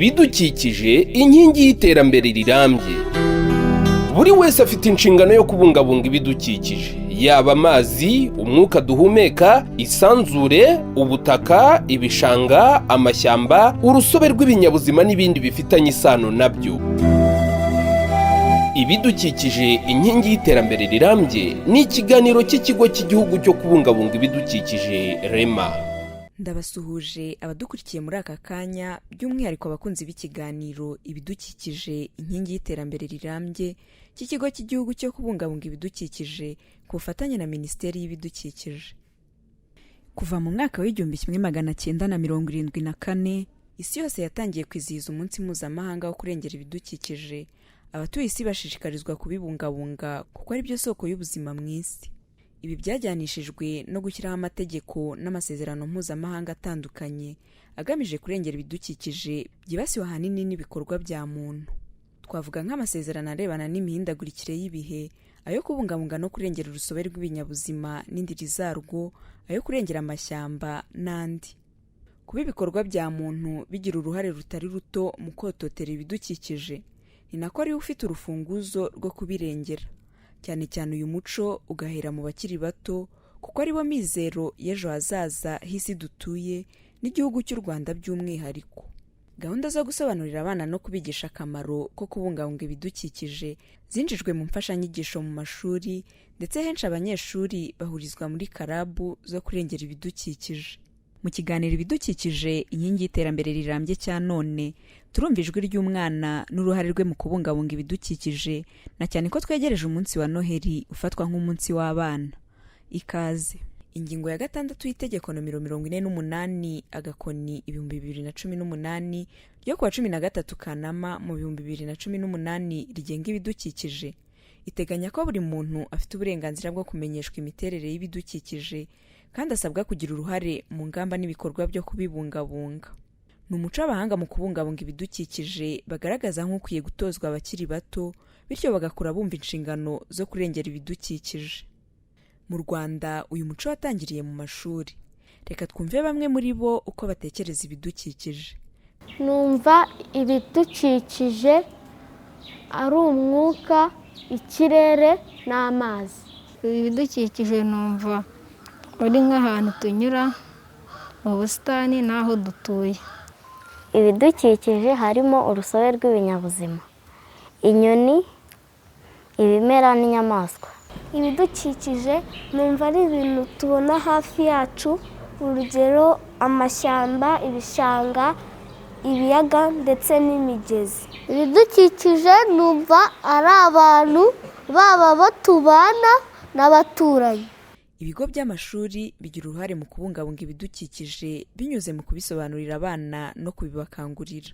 Ibidukikije inkingi y'iterambere rirambye. Buri wese afite inshingano yo kubungabunga ibidukikije, yaba amazi, umwuka duhumeka, isanzure, ubutaka, ibishanga, amashyamba, urusobe rw'ibinyabuzima n'ibindi bifitanye isano nabyo. Ibidukikije inkingi y'iterambere rirambye ni ikiganiro cy'ikigo cy'igihugu cyo kubungabunga ibidukikije REMA. Ndabasuhuje abadukurikiye muri aka kanya, by'umwihariko abakunzi b'ikiganiro ibidukikije inkingi y'iterambere rirambye cy'ikigo cy'igihugu cyo kubungabunga ibidukikije ku bufatanye na Minisiteri y'Ibidukikije. Kuva mu mwaka w'1974, isi yose yatangiye kwizihiza umunsi mpuzamahanga wo kurengera ibidukikije. Abatuye isi bashishikarizwa kubibungabunga kuko ari byo soko y'ubuzima mu isi. Ibi byajyanishijwe no gushyiraho amategeko n'amasezerano mpuzamahanga atandukanye agamije kurengera ibidukikije byibasiwe ahanini n'ibikorwa bya muntu. Twavuga nk'amasezerano arebana n'imihindagurikire y'ibihe, ayo kubungabunga no kurengera urusobe rw'ibinyabuzima n'indiri zarwo, ayo kurengera amashyamba n'andi. Kuba ibikorwa bya muntu bigira uruhare rutari ruto mu kototera ibidukikije, ni nako ariwe ufite urufunguzo rwo kubirengera. Cyane cyane uyu muco ugahera mu bakiri bato kuko ari bo mizero y'ejo hazaza h'isi dutuye n'igihugu cy'u Rwanda by'umwihariko. Gahunda zo gusobanurira abana no kubigisha akamaro ko kubungabunga ibidukikije zinjijwe mu mfashanyigisho mu mashuri, ndetse henshi abanyeshuri bahurizwa muri karabu zo kurengera ibidukikije. Mu kiganiro ibidukikije inkingi y'iterambere rirambye cya none, turumva ijwi ry'umwana n'uruhare rwe mu kubungabunga ibidukikije, na cyane ko twegereje umunsi wa Noheli ufatwa nk'umunsi w'abana. Ikaze. Ingingo ya 6 y'itegeko nomero 48 agakoni 2018 ryo kuwa 13 Kanama mu 2018 rigenga ibidukikije iteganya ko buri muntu afite uburenganzira bwo kumenyeshwa imiterere y'ibidukikije kandi asabwa kugira uruhare mu ngamba n'ibikorwa byo kubibungabunga. Ni umuco abahanga mu kubungabunga ibidukikije bagaragaza nk'ukwiye gutozwa abakiri bato, bityo bagakura bumva inshingano zo kurengera ibidukikije. Mu Rwanda uyu muco watangiriye mu mashuri. Reka twumve bamwe muri bo uko batekereza ibidukikije. Numva ibidukikije ari umwuka, ikirere n'amazi. Ibidukikije numva ari nk'ahantu tunyura mu busitani n'aho dutuye. Ibidukikije harimo urusobe rw'ibinyabuzima, inyoni, ibimera n'inyamaswa. Ibidukikije numva ari ibintu tubona hafi yacu, urugero amashyamba, ibishanga, ibiyaga ndetse n'imigezi. Ibidukikije numva ari abantu, baba batubana n'abaturanyi. Ibigo by'amashuri bigira uruhare mu kubungabunga ibidukikije binyuze mu kubisobanurira abana no kubibakangurira.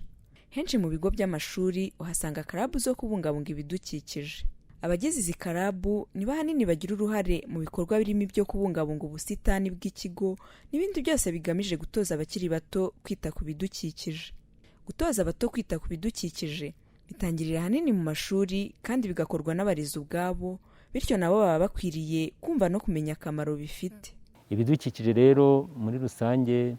Henshi mu bigo by'amashuri uhasanga karabu zo kubungabunga ibidukikije. Abagize izi karabu nibo ahanini bagira uruhare mu bikorwa birimo ibyo kubungabunga ubusitani bw'ikigo n'ibindi byose bigamije gutoza abakiri bato kwita ku bidukikije. Gutoza abato kwita ku bidukikije bitangirira ahanini mu mashuri kandi bigakorwa n'abarezi ubwabo, bityo nabo baba bakwiriye kumva no kumenya akamaro bifite. Ibidukikije rero muri rusange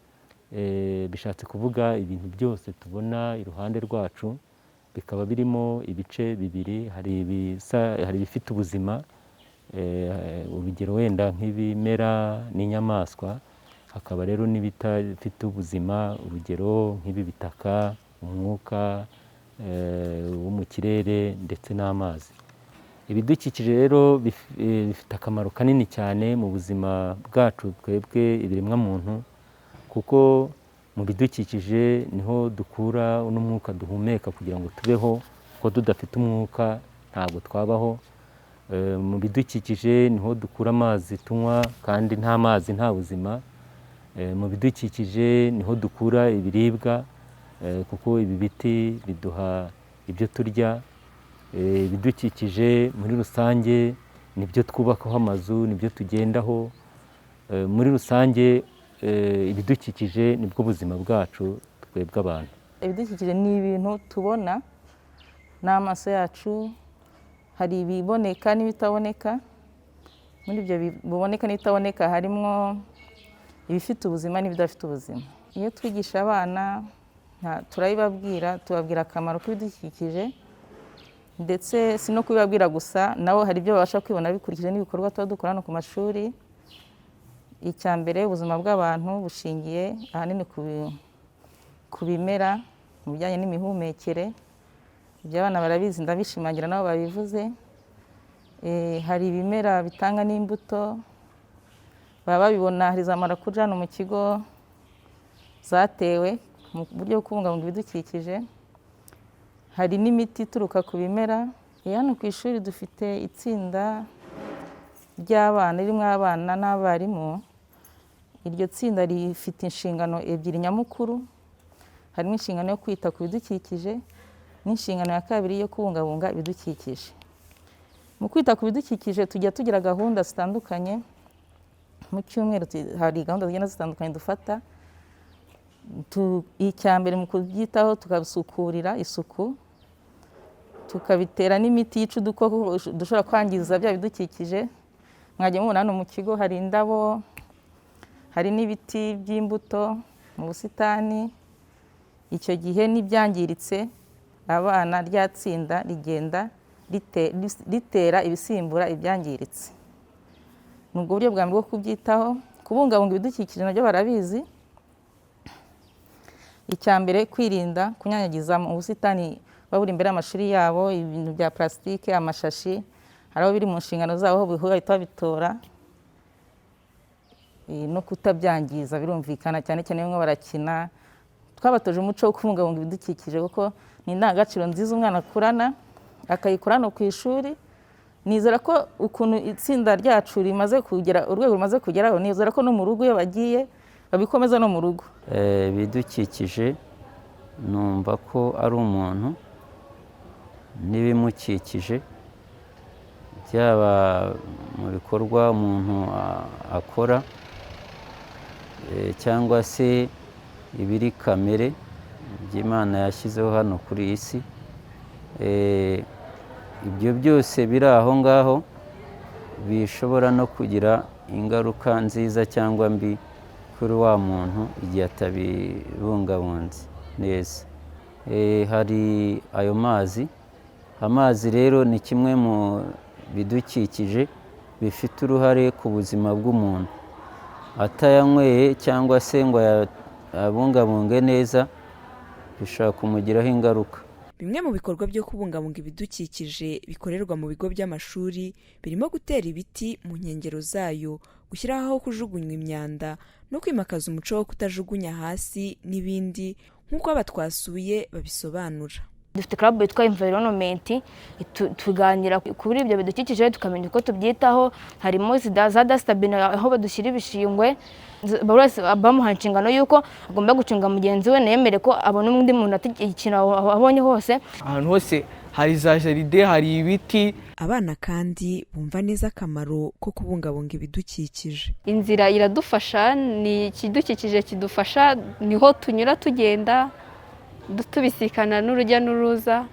bishatse kuvuga ibintu byose tubona iruhande rwacu, bikaba birimo ibice bibiri, hari ibifite ubuzima, urugero wenda nk'ibimera n'inyamaswa, hakaba rero n'ibitafite ubuzima, urugero nk'ibi bitaka, umwuka wo mu kirere ndetse n'amazi. Ibidukikije rero bifite akamaro kanini cyane mu buzima bwacu twebwe ibiremwa muntu, kuko mu bidukikije niho dukura n'umwuka duhumeka kugira ngo tubeho, kuko tudafite umwuka ntabwo twabaho. Mu bidukikije niho dukura amazi tunywa, kandi nta mazi nta buzima. Mu bidukikije niho dukura ibiribwa, kuko ibi biti biduha ibyo turya. Ibidukikije muri rusange nibyo twubakaho amazu, nibyo tugendaho. Muri rusange ibidukikije nibwo buzima bwacu twebwe abantu. Ibidukikije ni ibintu tubona n'amaso yacu, hari ibiboneka n'ibitaboneka. Muri ibyo biboneka n'ibitaboneka harimo ibifite ubuzima n'ibidafite ubuzima. Iyo twigisha abana turabibabwira, tubabwira akamaro k'ibidukikije, ndetse si no kubibabwira gusa, nabo hari ibyo babasha kwibona bikurikije n'ibikorwa tuba dukora hano ku mashuri. Icya mbere, ubuzima bw'abantu bushingiye ahanini ku bimera mu bijyanye n'imihumekere. Ibyo abana barabizi, ndabishimangira nabo babivuze. Hari ibimera bitanga n'imbuto, baba babibona. Hari za marakuja hano mu kigo zatewe mu buryo bwo kubungabunga ibidukikije. Hari n'imiti ituruka ku bimera. Hano ku ishuri dufite itsinda ry'abana ririmo abana n'abarimu. Iryo tsinda rifite inshingano ebyiri nyamukuru. Harimo inshingano yo kwita ku bidukikije n'inshingano ya kabiri yo kubungabunga ibidukikije. Mu kwita ku bidukikije tujya tugira gahunda zitandukanye. Mu cyumweru hari gahunda zigenda zitandukanye dufata. Icya mbere mu kubyitaho tukabisukurira isuku, tukabitera n'imiti yica udukoko dushobora kwangiza bya bidukikije. Mwajya mubona hano mu kigo hari indabo, hari n'ibiti by'imbuto mu busitani. Icyo gihe n'ibyangiritse, abana rya tsinda rigenda ritera ibisimbura ibyangiritse. Ni ubwo buryo bwa mbere bwo kubyitaho. Kubungabunga ibidukikije nabyo barabizi. Icya mbere, kwirinda kunyanyagiza mu busitani baburi imbere y'amashuri yabo ibintu bya plastique, amashashi. Hari aho biri mu nshingano zabo, aho bahita babitora. No kutabyangiza birumvikana, cyane cyane bamwe barakina. Twabatoje umuco wo kubungabunga ibidukikije kuko ni indangagaciro nziza umwana akurana, akayikura hano ku ishuri. Nizera ko ukuntu itsinda ryacu rimaze kugera, urwego rumaze kugeraho, nizera ko no mu rugo iyo bagiye babikomeza no mu rugo. Ibidukikije numva ko ari umuntu n'ibimukikije, byaba mu bikorwa umuntu akora cyangwa se ibiri kamere by'Imana yashyizeho hano kuri iyi si. Ibyo byose biri aho ngaho bishobora no kugira ingaruka nziza cyangwa mbi kuri wa muntu igihe atabibungabunze neza. Hari ayo mazi. Amazi rero ni kimwe mu bidukikije bifite uruhare ku buzima bw'umuntu. Atayanyweye cyangwa se ngo abungabunge neza bishobora kumugiraho ingaruka. Bimwe mu bikorwa byo kubungabunga ibidukikije bikorerwa mu bigo by'amashuri birimo gutera ibiti mu nkengero zayo, gushyiraho aho kujugunywa imyanda no kwimakaza umuco wo kutajugunya hasi n'ibindi, nk'uko aba twasuye babisobanura. Dufite club yitwa environment, tuganira kuri ibyo bidukikije tukamenya uko tubyitaho. Harimo za dustbin aho badushyira ibishingwe. Buri wese bamuha inshingano y'uko agomba gucunga mugenzi we, neyemere ko abona undi muntu ikintu abonye hose. Ahantu hose hari za jaride, hari ibiti. Abana kandi bumva neza akamaro ko kubungabunga ibidukikije. Inzira iradufasha, ni ikidukikije kidufasha, niho tunyura tugenda tubisikana n'urujya n'uruza.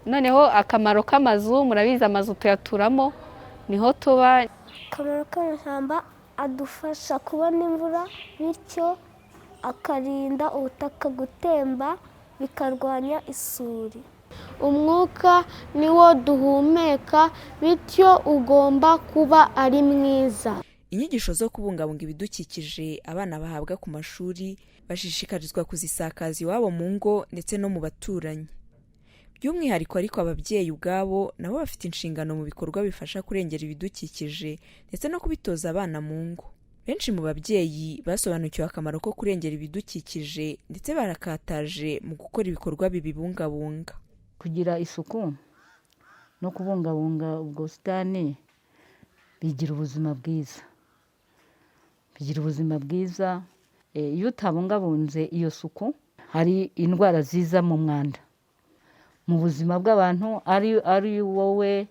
Noneho akamaro k'amazu, murabizi amazu tuyaturamo, niho tuba. Akamaro k'amashyamba adufasha kubona imvura, bityo akarinda ubutaka gutemba, bikarwanya isuri. Umwuka niwo duhumeka, bityo ugomba kuba ari mwiza. Inyigisho zo kubungabunga ibidukikije abana bahabwa ku mashuri bashishikarizwa kuzisakaza iwabo mu ngo ndetse no mu baturanyi. By'umwihariko ariko ababyeyi ubwabo nabo bafite inshingano mu bikorwa bifasha kurengera ibidukikije ndetse no kubitoza abana mu ngo. Benshi mu babyeyi basobanukiwe akamaro ko kurengera ibidukikije ndetse barakataje mu gukora ibikorwa bibibungabunga. Kugira isuku no kubungabunga ubwo busitani bigira ubuzima bwiza. Bigira ubuzima bwiza. Iyo utabungabunze iyo suku, hari indwara ziza mu mwanda mu buzima bw'abantu, ari wowe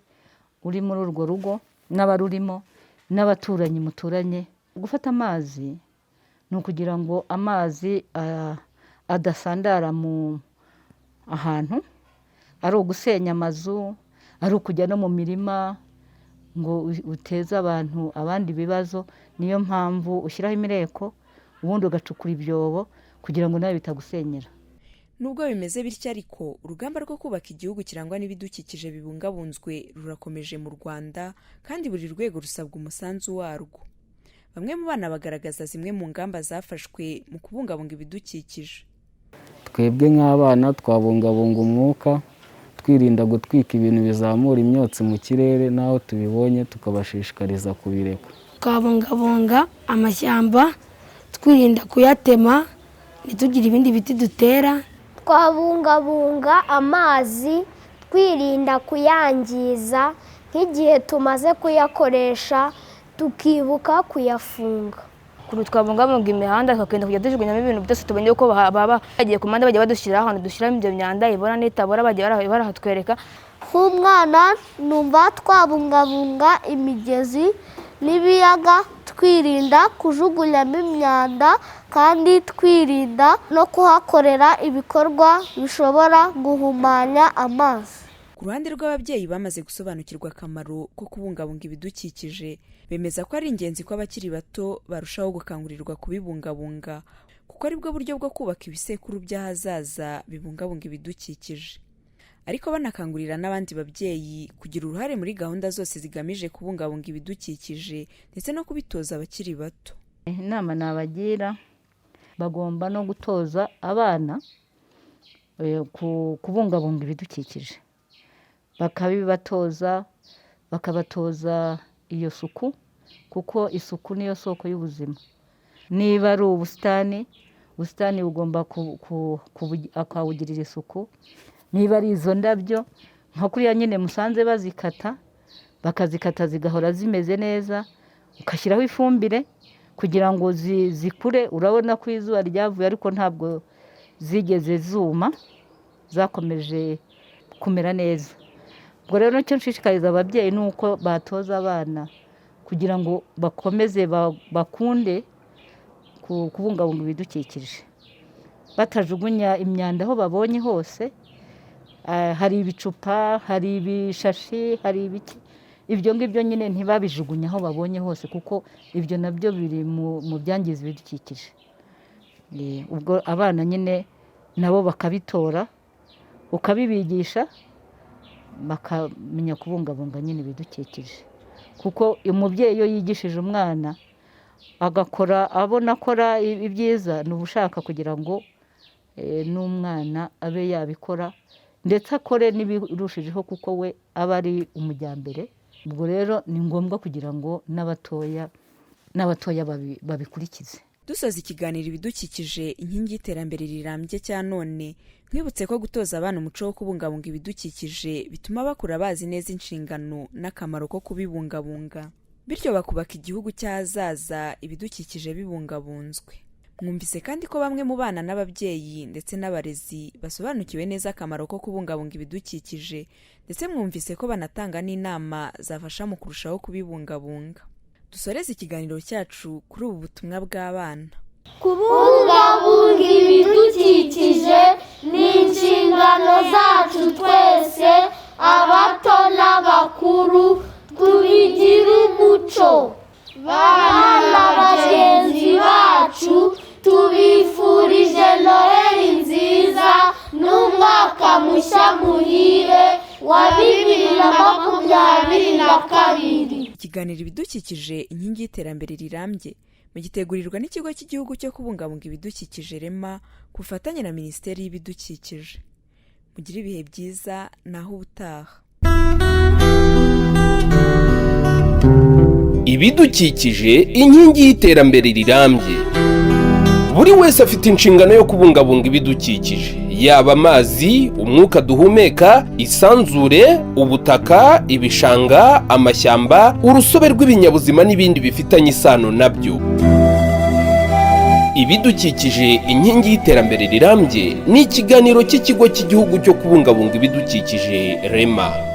uri muri urwo rugo n'abarurimo n'abaturanyi muturanye. Gufata amazi ni ukugira ngo amazi adasandara mu ahantu, ari ugusenya amazu, ari ukujya no mu mirima ngo uteze abantu abandi bibazo. Niyo mpamvu ushyiraho imireko ubundi ugacukura ibyobo kugira ngo nawe bitagusenyera. Nubwo bimeze bityo ariko urugamba rwo kubaka igihugu kirangwa n'ibidukikije bibungabunzwe rurakomeje mu Rwanda kandi buri rwego rusabwa umusanzu warwo. Bamwe mu bana bagaragaza zimwe mu ngamba zafashwe mu kubungabunga ibidukikije. Twebwe nk'abana twabungabunga umwuka twirinda gutwika ibintu bizamura imyotsi mu kirere, naho tubibonye tukabashishikariza kubireka. Twabungabunga amashyamba twirinda kuyatema, ntitugire ibindi biti dutera. Twabungabunga amazi twirinda kuyangiza, nk'igihe tumaze kuyakoresha tukibuka kuyafunga. Twabungabunga imihanda tukirinda kujya tujugunyamo ibintu byose tubonye uko baba bagiye ku mihanda bajya badushyiriraho ahantu dushyiramo ibyo myanda ibora n'itabora bagiye barahatwereka. Nk'umwana numva twabungabunga imigezi n'ibiyaga twirinda kujugunyamo imyanda kandi twirinda no kuhakorera ibikorwa bishobora guhumanya amazi. Ku ruhande rw'ababyeyi bamaze gusobanukirwa akamaro ko kubungabunga ibidukikije, bemeza ko ari ingenzi ko abakiri bato barushaho gukangurirwa kubibungabunga kuko ari bwo buryo bwo kubaka ibisekuru by'ahazaza bibungabunga ibidukikije. Ariko banakangurira n'abandi babyeyi kugira uruhare muri gahunda zose zigamije kubungabunga ibidukikije ndetse no kubitoza abakiri bato. Inama nabagira, bagomba no gutoza abana kubungabunga ibidukikije, bakabibatoza, bakabatoza iyo suku kuko isuku niyo soko y'ubuzima. Niba ari ubusitani bugomba akawugirira isuku. Niba ari izo ndabyo nka kuriya nyine musanze bazikata, bakazikata zigahora zimeze neza, ugashyiraho ifumbire kugira ngo zikure. Urabona ko izuba ryavuye ariko ntabwo zigeze zuma, zakomeje kumera neza. Ubwo rero icyo nshishikariza ababyeyi ni uko batoza abana kugira ngo bakomeze bakunde kubungabunga ibidukikije, batajugunya imyanda aho babonye hose. Hari ibicupa, hari ibishashi, hari ibiki, ibyo ngibyo nyine ntibabijugunye aho babonye hose kuko ibyo nabyo biri mu byangiza ibidukikije. Ubwo abana nyine nabo bakabitora, ukabibigisha bakamenya kubungabunga nyine ibidukikije, kuko umubyeyi iyo yigishije umwana agakora abona akora ibyiza, ni ubushaka kugira ngo n'umwana abe yabikora ndetse akore n'ibirushijeho kuko we aba ari umujyambere. Ubwo rero ni ngombwa kugira ngo n'abatoya babikurikize. Dusoza ikiganiro ibidukikije inkingi y'iterambere rirambye cya none, nkwibutse ko gutoza abana umuco wo kubungabunga ibidukikije bituma bakura bazi neza inshingano n'akamaro ko kubibungabunga, bityo bakubaka igihugu cy'ahazaza ibidukikije bibungabunzwe. Mwumvise kandi ko bamwe mu bana n'ababyeyi ndetse n'abarezi basobanukiwe neza akamaro ko kubungabunga ibidukikije, ndetse mwumvise ko banatanga n'inama zafasha mu kurushaho kubibungabunga. Dusoreze ikiganiro cyacu kuri ubu butumwa bw'abana. Kubungabunga ibidukikije ni inshingano zacu twese, abato n'abakuru, tubigira umuco. Bana bagenzi bacu, tubifurije Noheli nziza n'umwaka mushya muhire wa 2022. Ikiganiro ibidukikije inkingi y'iterambere rirambye mugitegurirwa n'ikigo cy'igihugu cyo kubungabunga ibidukikije REMA ku bufatanye na Minisiteri y'Ibidukikije. Mugire ibihe byiza naho ubutaha. Ibidukikije inkingi y'iterambere rirambye. Buri wese afite inshingano yo kubungabunga ibidukikije, yaba amazi, umwuka duhumeka, isanzure, ubutaka, ibishanga, amashyamba, urusobe rw'ibinyabuzima n'ibindi bifitanye isano nabyo. Ibidukikije inkingi y'iterambere rirambye ni ikiganiro cy'ikigo cy'igihugu cyo kubungabunga ibidukikije REMA.